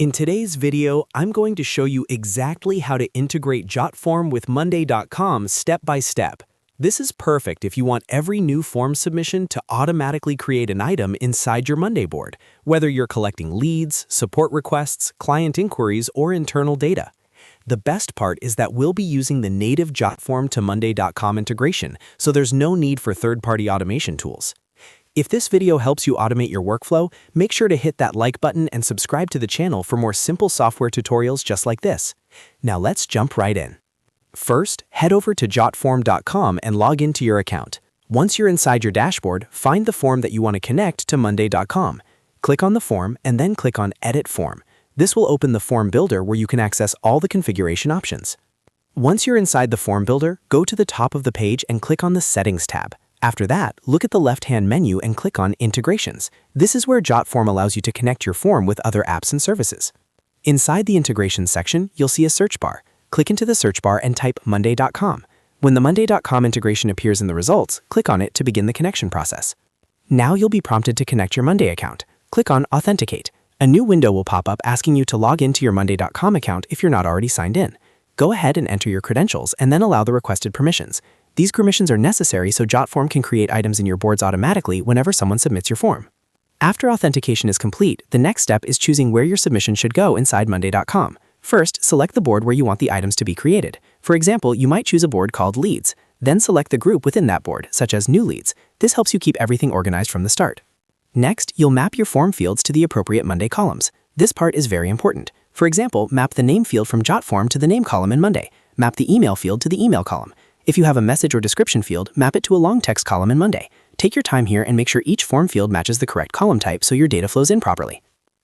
In today's video, I'm going to show you exactly how to integrate Jotform with Monday.com step by step. This is perfect if you want every new form submission to automatically create an item inside your Monday board, whether you're collecting leads, support requests, client inquiries, or internal data. The best part is that we'll be using the native Jotform to Monday.com integration, so there's no need for third-party automation tools. If this video helps you automate your workflow, make sure to hit that like button and subscribe to the channel for more simple software tutorials just like this. Now let's jump right in. First, head over to jotform.com and log into your account. Once you're inside your dashboard, find the form that you want to connect to Monday.com. Click on the form and then click on Edit Form. This will open the form builder where you can access all the configuration options. Once you're inside the form builder, go to the top of the page and click on the Settings tab. After that, look at the left-hand menu and click on Integrations. This is where Jotform allows you to connect your form with other apps and services. Inside the Integrations section, you'll see a search bar. Click into the search bar and type Monday.com. When the Monday.com integration appears in the results, click on it to begin the connection process. Now you'll be prompted to connect your Monday account. Click on Authenticate. A new window will pop up asking you to log into your Monday.com account if you're not already signed in. Go ahead and enter your credentials and then allow the requested permissions. These permissions are necessary so Jotform can create items in your boards automatically whenever someone submits your form. After authentication is complete, the next step is choosing where your submission should go inside Monday.com. First, select the board where you want the items to be created. For example, you might choose a board called Leads. Then select the group within that board, such as New Leads. This helps you keep everything organized from the start. Next, you'll map your form fields to the appropriate Monday columns. This part is very important. For example, map the name field from Jotform to the name column in Monday. Map the email field to the email column. If you have a message or description field, map it to a long text column in Monday. Take your time here and make sure each form field matches the correct column type so your data flows in properly.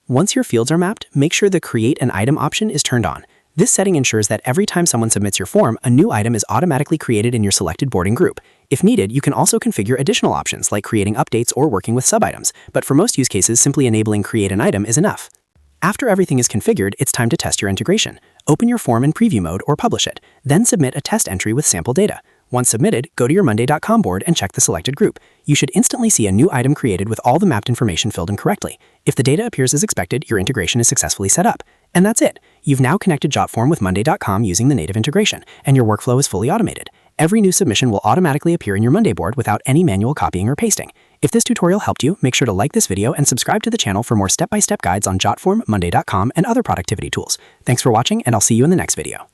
Once your fields are mapped, make sure the Create an Item option is turned on. This setting ensures that every time someone submits your form, a new item is automatically created in your selected boarding group. If needed, you can also configure additional options like creating updates or working with sub-items, but for most use cases, simply enabling Create an Item is enough. After everything is configured, it's time to test your integration. Open your form in preview mode or publish it, then submit a test entry with sample data. Once submitted, go to your Monday.com board and check the selected group. You should instantly see a new item created with all the mapped information filled in correctly. If the data appears as expected, your integration is successfully set up. And that's it. You've now connected Jotform with Monday.com using the native integration, and your workflow is fully automated. Every new submission will automatically appear in your Monday board without any manual copying or pasting. If this tutorial helped you, make sure to like this video and subscribe to the channel for more step-by-step guides on Jotform, Monday.com, and other productivity tools. Thanks for watching, and I'll see you in the next video.